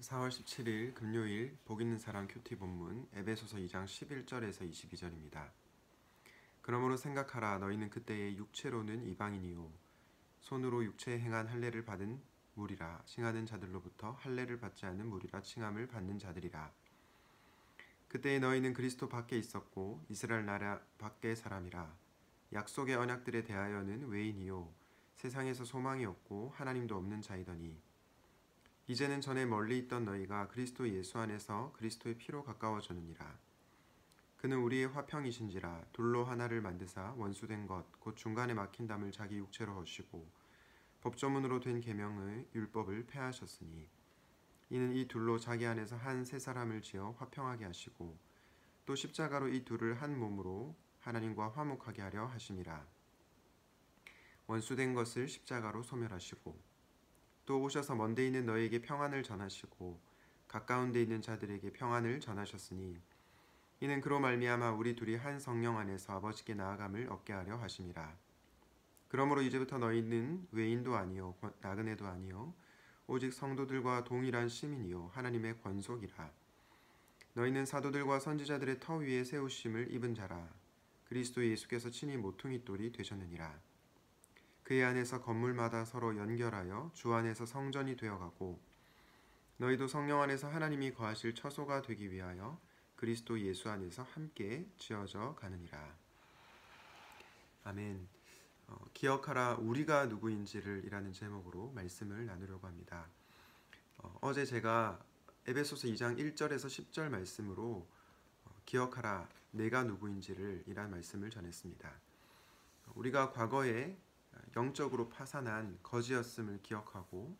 4월 17일 금요일 복 있는 사람 큐티 본문 에베소서 2장 11절에서 22절입니다. 그러므로 생각하라. 너희는 그때의 육체로는 이방인이요 손으로 육체에 행한 할례를 받은 무리라. 칭하는 자들로부터 할례를 받지 않는 무리라 칭함을 받는 자들이라. 그때에 너희는 그리스도 밖에 있었고 이스라엘 나라 밖의 사람이라. 약속의 언약들에 대하여는 외인이요 세상에서 소망이 없고 하나님도 없는 자이더니 이제는 전에 멀리 있던 너희가 그리스도 예수 안에서 그리스도의 피로 가까워졌느니라. 그는 우리의 화평이신지라. 돌로 하나를 만드사 원수된 것 곧 중간에 막힌 담을 자기 육체로 허시고 법조문으로 된 계명의 율법을 폐하셨으니 이는 이 둘로 자기 안에서 한 새 사람을 지어 화평하게 하시고 또 십자가로 이 둘을 한 몸으로 하나님과 화목하게 하려 하심이라. 원수된 것을 십자가로 소멸하시고 또 오셔서 먼데 있는 너희에게 평안을 전하시고 가까운 데 있는 자들에게 평안을 전하셨으니 이는 그로 말미암아 우리 둘이 한 성령 안에서 아버지께 나아감을 얻게 하려 하심이라. 그러므로 이제부터 너희는 외인도 아니요 나그네도 아니요 오직 성도들과 동일한 시민이요 하나님의 권속이라. 너희는 사도들과 선지자들의 터 위에 세우심을 입은 자라. 그리스도 예수께서 친히 모퉁이 돌이 되셨느니라. 그의 안에서 건물마다 서로 연결하여 주 안에서 성전이 되어가고 너희도 성령 안에서 하나님이 거하실 처소가 되기 위하여 그리스도 예수 안에서 함께 지어져 가느니라. 아멘. 기억하라 우리가 누구인지를 이라는 제목으로 말씀을 나누려고 합니다. 어제 제가 에베소서 2장 1절에서 10절 말씀으로 기억하라 내가 누구인지를 이란 말씀을 전했습니다. 우리가 과거에 영적으로 파산한 거지였음을 기억하고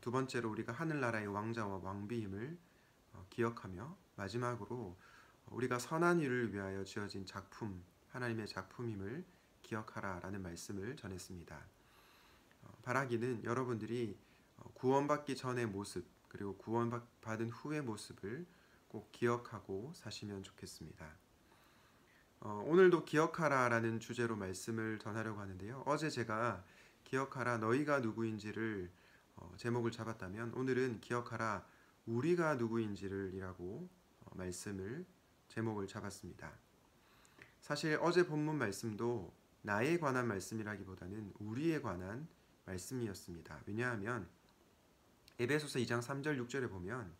두 번째로 우리가 하늘나라의 왕자와 왕비임을 기억하며 마지막으로 우리가 선한 일을 위하여 지어진 작품, 하나님의 작품임을 기억하라라는 말씀을 전했습니다. 바라기는 여러분들이 구원받기 전의 모습 그리고 구원받은 후의 모습을 꼭 기억하고 사시면 좋겠습니다. 오늘도 기억하라라는 주제로 말씀을 전하려고 하는데요. 어제 제가 기억하라 너희가 누구인지를 제목을 잡았다면 오늘은 기억하라 우리가 누구인지를 이라고 말씀을 제목을 잡았습니다. 사실 어제 본문 말씀도 나에 관한 말씀이라기보다는 우리에 관한 말씀이었습니다. 왜냐하면 에베소서 2장 3절 6절에 보면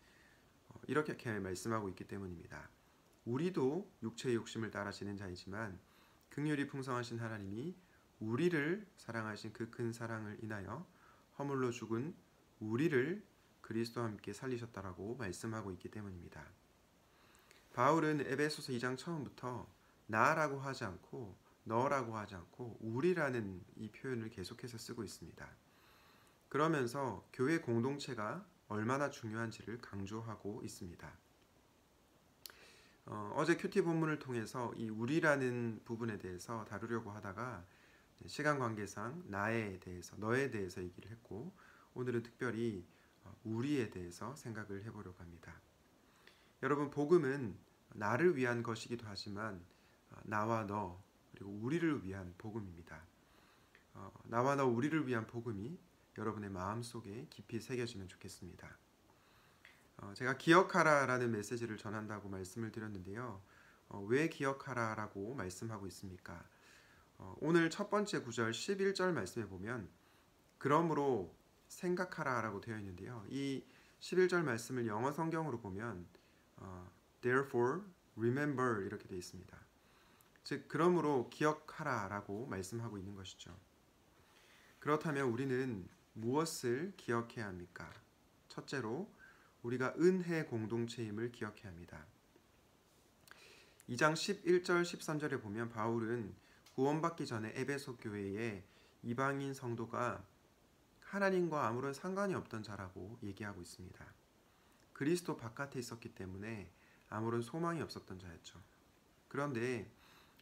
이렇게 말씀하고 있기 때문입니다. 우리도 육체의 욕심을 따라 지는 자이지만 긍휼이 풍성하신 하나님이 우리를 사랑하신 그 큰 사랑을 인하여 허물로 죽은 우리를 그리스도와 함께 살리셨다라고 말씀하고 있기 때문입니다. 바울은 에베소서 2장 처음부터 나라고 하지 않고 너라고 하지 않고 우리라는 이 표현을 계속해서 쓰고 있습니다. 그러면서 교회 공동체가 얼마나 중요한지를 강조하고 있습니다. 어제 큐티 본문을 통해서 이 우리라는 부분에 대해서 다루려고 하다가 시간 관계상 나에 대해서 너에 대해서 얘기를 했고 오늘은 특별히 우리에 대해서 생각을 해보려고 합니다. 여러분 복음은 나를 위한 것이기도 하지만 나와 너 그리고 우리를 위한 복음입니다. 나와 너 우리를 위한 복음이 여러분의 마음속에 깊이 새겨지면 좋겠습니다. 제가 기억하라라는 메시지를 전한다고 말씀을 드렸는데요. 왜 기억하라라고 말씀하고 있습니까? 오늘 첫 번째 구절 11절 말씀에 보면 그러므로 생각하라라고 되어 있는데요. 이 11절 말씀을 영어 성경으로 보면 therefore remember 이렇게 되어 있습니다. 즉 그러므로 기억하라라고 말씀하고 있는 것이죠. 그렇다면 우리는 무엇을 기억해야 합니까? 첫째로 우리가 은혜 공동체임을 기억해야 합니다. 2장 11절 13절에 보면 바울은 구원받기 전에 에베소 교회에 이방인 성도가 하나님과 아무런 상관이 없던 자라고 얘기하고 있습니다. 그리스도 바깥에 있었기 때문에 아무런 소망이 없었던 자였죠. 그런데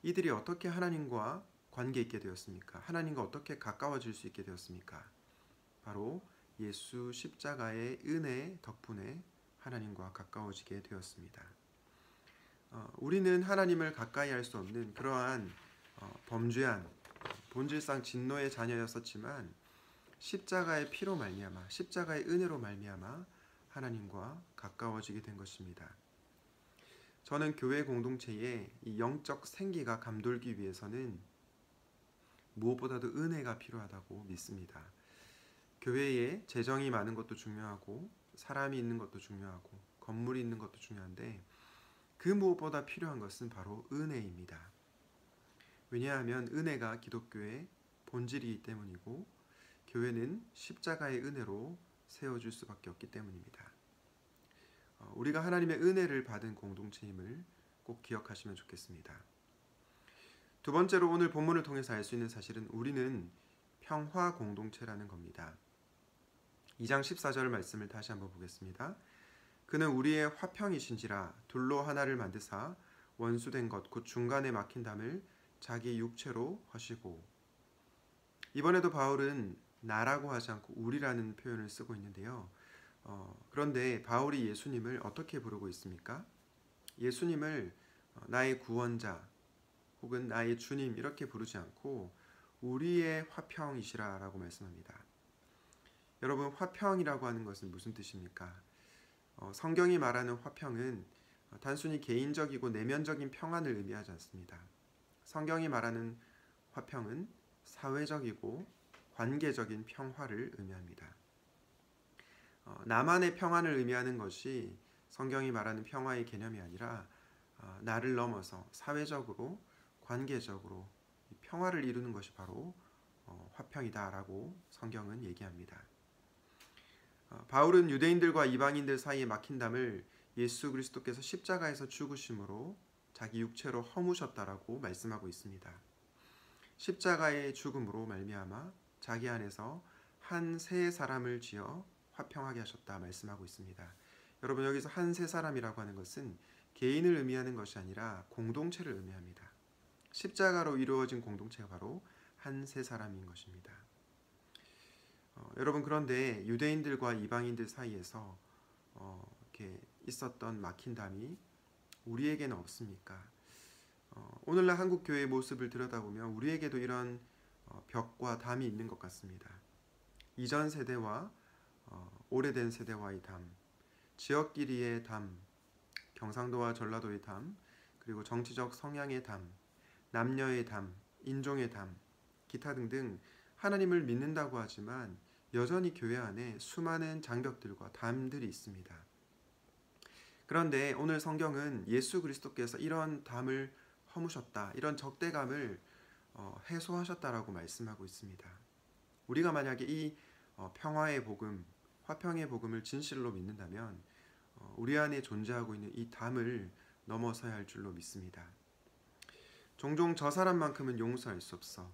이들이 어떻게 하나님과 관계 있게 되었습니까? 하나님과 어떻게 가까워질 수 있게 되었습니까? 바로 예수 십자가의 은혜 덕분에 하나님과 가까워지게 되었습니다. 우리는 하나님을 가까이 할 수 없는 그러한 범죄한 본질상 진노의 자녀였었지만 십자가의 피로 말미암아 십자가의 은혜로 말미암아 하나님과 가까워지게 된 것입니다. 저는 교회 공동체의 이 영적 생기가 감돌기 위해서는 무엇보다도 은혜가 필요하다고 믿습니다. 교회에 재정이 많은 것도 중요하고 사람이 있는 것도 중요하고 건물이 있는 것도 중요한데 그 무엇보다 필요한 것은 바로 은혜입니다. 왜냐하면 은혜가 기독교의 본질이기 때문이고 교회는 십자가의 은혜로 세워줄 수밖에 없기 때문입니다. 우리가 하나님의 은혜를 받은 공동체임을 꼭 기억하시면 좋겠습니다. 두 번째로 오늘 본문을 통해서 알 수 있는 사실은 우리는 평화 공동체라는 겁니다. 2장 14절 말씀을 다시 한번 보겠습니다. 그는 우리의 화평이신지라 둘로 하나를 만드사 원수된 것 곧 중간에 막힌 담을 자기 육체로 허시고. 이번에도 바울은 나라고 하지 않고 우리라는 표현을 쓰고 있는데요. 그런데 바울이 예수님을 어떻게 부르고 있습니까? 예수님을 나의 구원자 혹은 나의 주님 이렇게 부르지 않고 우리의 화평이시라 라고 말씀합니다. 여러분, 화평이라고 하는 것은 무슨 뜻입니까? 성경이 말하는 화평은 단순히 개인적이고 내면적인 평안을 의미하지 않습니다. 성경이 말하는 화평은 사회적이고 관계적인 평화를 의미합니다. 나만의 평안을 의미하는 것이 성경이 말하는 평화의 개념이 아니라 나를 넘어서 사회적으로 관계적으로 평화를 이루는 것이 바로 화평이다라고 성경은 얘기합니다. 바울은 유대인들과 이방인들 사이에 막힌 담을 예수 그리스도께서 십자가에서 죽으심으로 자기 육체로 허무셨다라고 말씀하고 있습니다. 십자가의 죽음으로 말미암아 자기 안에서 한 세 사람을 지어 화평하게 하셨다 말씀하고 있습니다. 여러분, 여기서 한 세 사람이라고 하는 것은 개인을 의미하는 것이 아니라 공동체를 의미합니다. 십자가로 이루어진 공동체가 바로 한 세 사람인 것입니다. 여러분, 그런데 유대인들과 이방인들 사이에서 이렇게 있었던 막힌 담이 우리에게는 없습니까? 오늘날 한국 교회의 모습을 들여다보면 우리에게도 이런 벽과 담이 있는 것 같습니다. 이전 세대와 오래된 세대와의 담, 지역끼리의 담, 경상도와 전라도의 담, 그리고 정치적 성향의 담, 남녀의 담, 인종의 담, 기타 등등 하나님을 믿는다고 하지만 여전히 교회 안에 수많은 장벽들과 담들이 있습니다. 그런데 오늘 성경은 예수 그리스도께서 이런 담을 허무셨다, 이런 적대감을 해소하셨다라고 말씀하고 있습니다. 우리가 만약에 이 평화의 복음, 화평의 복음을 진실로 믿는다면 우리 안에 존재하고 있는 이 담을 넘어서야 할 줄로 믿습니다. 종종 저 사람만큼은 용서할 수 없어,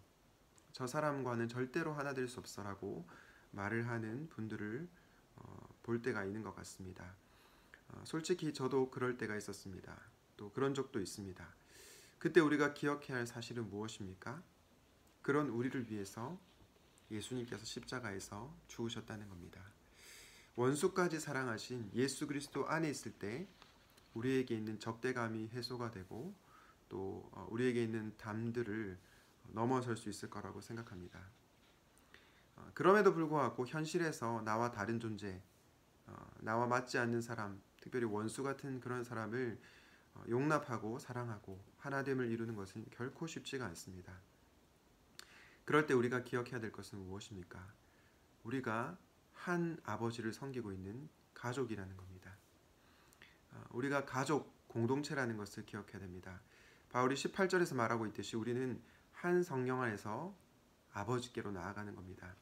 저 사람과는 절대로 하나 될 수 없어라고 말을 하는 분들을 볼 때가 있는 것 같습니다. 솔직히 저도 그럴 때가 있었습니다. 또 그런 적도 있습니다. 그때 우리가 기억해야 할 사실은 무엇입니까? 그런 우리를 위해서 예수님께서 십자가에서 죽으셨다는 겁니다. 원수까지 사랑하신 예수 그리스도 안에 있을 때 우리에게 있는 적대감이 해소가 되고 또 우리에게 있는 담들을 넘어설 수 있을 거라고 생각합니다. 그럼에도 불구하고 현실에서 나와 다른 존재, 나와 맞지 않는 사람, 특별히 원수 같은 그런 사람을 용납하고 사랑하고 하나됨을 이루는 것은 결코 쉽지가 않습니다. 그럴 때 우리가 기억해야 될 것은 무엇입니까? 우리가 한 아버지를 섬기고 있는 가족이라는 겁니다. 우리가 가족, 공동체라는 것을 기억해야 됩니다. 바울이 18절에서 말하고 있듯이 우리는 한 성령 안에서 아버지께로 나아가는 겁니다.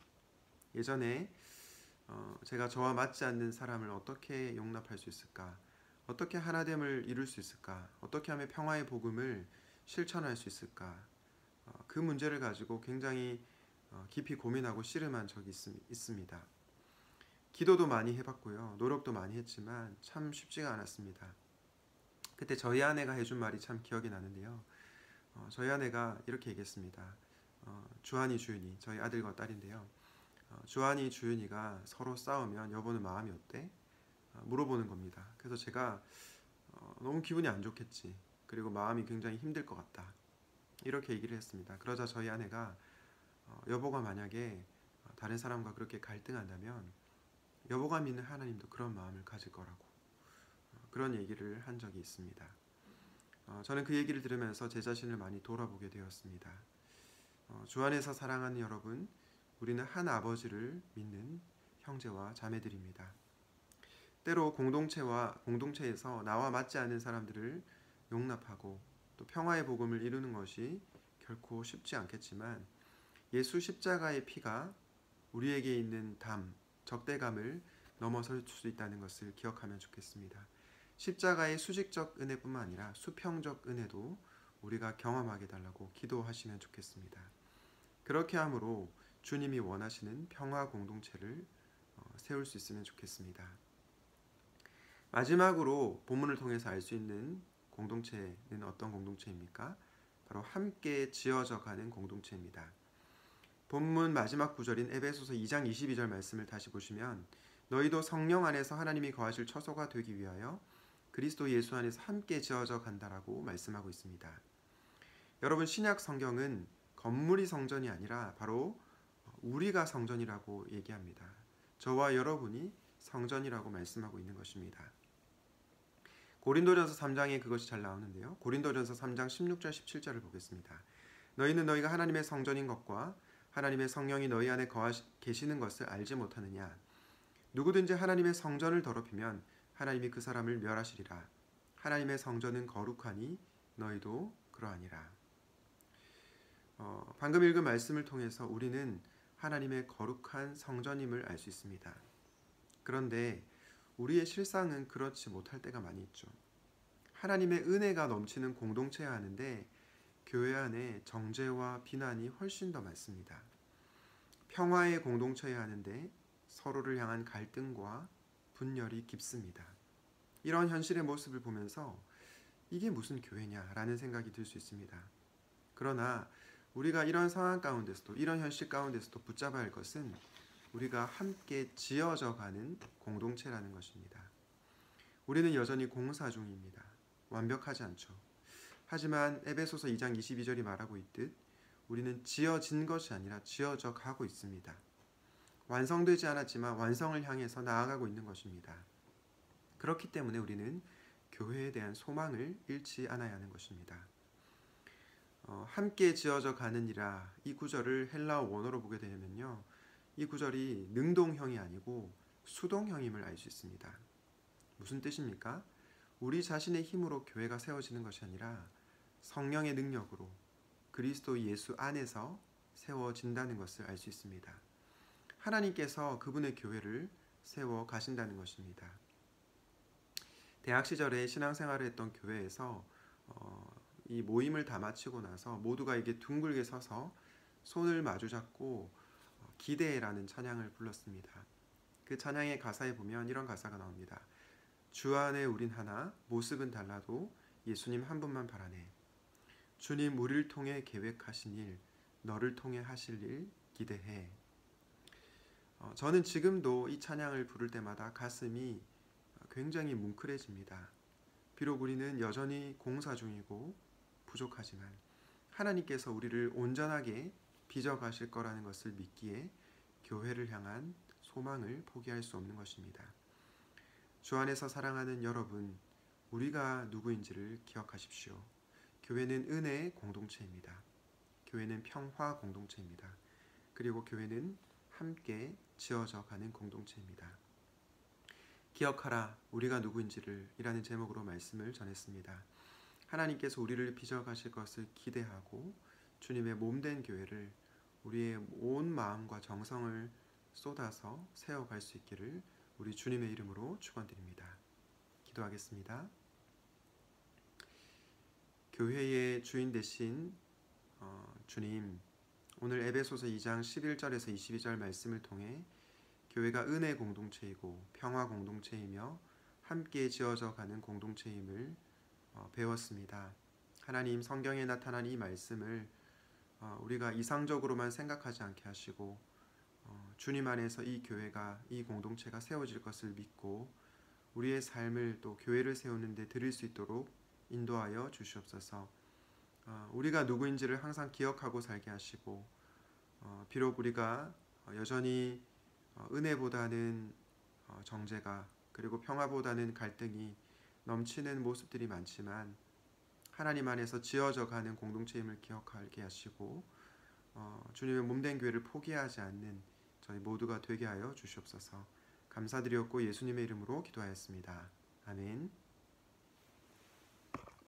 예전에 제가 저와 맞지 않는 사람을 어떻게 용납할 수 있을까? 어떻게 하나됨을 이룰 수 있을까? 어떻게 하면 평화의 복음을 실천할 수 있을까? 그 문제를 가지고 굉장히 깊이 고민하고 씨름한 적이 있습니다. 기도도 많이 해봤고요. 노력도 많이 했지만 참 쉽지가 않았습니다. 그때 저희 아내가 해준 말이 참 기억이 나는데요. 저희 아내가 이렇게 얘기했습니다. 주한이 주윤이, 저희 아들과 딸인데요. 주한이 주윤이가 서로 싸우면 여보는 마음이 어때? 물어보는 겁니다. 그래서 제가 너무 기분이 안 좋겠지. 그리고 마음이 굉장히 힘들 것 같다. 이렇게 얘기를 했습니다. 그러자 저희 아내가 여보가 만약에 다른 사람과 그렇게 갈등한다면 여보가 믿는 하나님도 그런 마음을 가질 거라고 그런 얘기를 한 적이 있습니다. 저는 그 얘기를 들으면서 제 자신을 많이 돌아보게 되었습니다. 주 안에서 사랑하는 여러분, 우리는 한 아버지를 믿는 형제와 자매들입니다. 때로 공동체에서 나와 맞지 않는 사람들을 용납하고 또 평화의 복음을 이루는 것이 결코 쉽지 않겠지만 예수 십자가의 피가 우리에게 있는 적대감을 넘어설 수 있다는 것을 기억하면 좋겠습니다. 십자가의 수직적 은혜뿐만 아니라 수평적 은혜도 우리가 경험하게 달라고 기도하시면 좋겠습니다. 그렇게 함으로 주님이 원하시는 평화 공동체를 세울 수 있으면 좋겠습니다. 마지막으로 본문을 통해서 알 수 있는 공동체는 어떤 공동체입니까? 바로 함께 지어져 가는 공동체입니다. 본문 마지막 구절인 에베소서 2장 22절 말씀을 다시 보시면 너희도 성령 안에서 하나님이 거하실 처소가 되기 위하여 그리스도 예수 안에서 함께 지어져 간다라고 말씀하고 있습니다. 여러분, 신약 성경은 건물이 성전이 아니라 바로 우리가 성전이라고 얘기합니다. 저와 여러분이 성전이라고 말씀하고 있는 것입니다. 고린도전서 3장에 그것이 잘 나오는데요. 고린도전서 3장 16절 17절을 보겠습니다. 너희는 너희가 하나님의 성전인 것과 하나님의 성령이 너희 안에 계시는 것을 알지 못하느냐. 누구든지 하나님의 성전을 더럽히면 하나님이 그 사람을 멸하시리라. 하나님의 성전은 거룩하니 너희도 그러하니라. 방금 읽은 말씀을 통해서 우리는 하나님의 거룩한 성전임을 알 수 있습니다. 그런데 우리의 실상은 그렇지 못할 때가 많이 있죠. 하나님의 은혜가 넘치는 공동체여야 하는데 교회 안에 정죄와 비난이 훨씬 더 많습니다. 평화의 공동체여야 하는데 서로를 향한 갈등과 분열이 깊습니다. 이런 현실의 모습을 보면서 이게 무슨 교회냐라는 생각이 들 수 있습니다. 그러나 우리가 이런 상황 가운데서도 이런 현실 가운데서도 붙잡아야 할 것은 우리가 함께 지어져 가는 공동체라는 것입니다. 우리는 여전히 공사 중입니다. 완벽하지 않죠. 하지만 에베소서 2장 22절이 말하고 있듯 우리는 지어진 것이 아니라 지어져 가고 있습니다. 완성되지 않았지만 완성을 향해서 나아가고 있는 것입니다. 그렇기 때문에 우리는 교회에 대한 소망을 잃지 않아야 하는 것입니다. 함께 지어져 가느니라 이 구절을 헬라어 원어로 보게 되면요. 이 구절이 능동형이 아니고 수동형임을 알 수 있습니다. 무슨 뜻입니까? 우리 자신의 힘으로 교회가 세워지는 것이 아니라 성령의 능력으로 그리스도 예수 안에서 세워진다는 것을 알 수 있습니다. 하나님께서 그분의 교회를 세워 가신다는 것입니다. 대학 시절에 신앙생활을 했던 교회에서 이 모임을 다 마치고 나서 모두가 이게 둥글게 서서 손을 마주 잡고 기대라는 찬양을 불렀습니다. 그 찬양의 가사에 보면 이런 가사가 나옵니다. 주 안에 우린 하나, 모습은 달라도 예수님 한 분만 바라네. 주님 우리를 통해 계획하신 일, 너를 통해 하실 일 기대해. 저는 지금도 이 찬양을 부를 때마다 가슴이 굉장히 뭉클해집니다. 비록 우리는 여전히 공사 중이고 부족하지만 하나님께서 우리를 온전하게 빚어가실 거라는 것을 믿기에 교회를 향한 소망을 포기할 수 없는 것입니다. 주 안에서 사랑하는 여러분, 우리가 누구인지를 기억하십시오. 교회는 은혜의 공동체입니다. 교회는 평화 공동체입니다. 그리고 교회는 함께 지어져 가는 공동체입니다. 기억하라 우리가 누구인지를 이라는 제목으로 말씀을 전했습니다. 하나님께서 우리를 빚어가실 것을 기대하고 주님의 몸된 교회를 우리의 온 마음과 정성을 쏟아서 세워갈 수 있기를 우리 주님의 이름으로 축원드립니다. 기도하겠습니다. 교회의 주인 되신 주님, 오늘 에베소서 2장 11절에서 22절 말씀을 통해 교회가 은혜 공동체이고 평화 공동체이며 함께 지어져 가는 공동체임을 배웠습니다. 하나님, 성경에 나타난 이 말씀을 우리가 이상적으로만 생각하지 않게 하시고 주님 안에서 이 교회가 이 공동체가 세워질 것을 믿고 우리의 삶을 또 교회를 세우는 데 드릴 수 있도록 인도하여 주시옵소서. 우리가 누구인지를 항상 기억하고 살게 하시고 비록 우리가 여전히 은혜보다는 정죄가 그리고 평화보다는 갈등이 넘치는 모습들이 많지만 하나님 안에서 지어져 가는 공동체임을 기억하게 하시고 주님의 몸된 교회를 포기하지 않는 저희 모두가 되게 하여 주시옵소서. 감사드렸고 예수님의 이름으로 기도하였습니다. 아멘.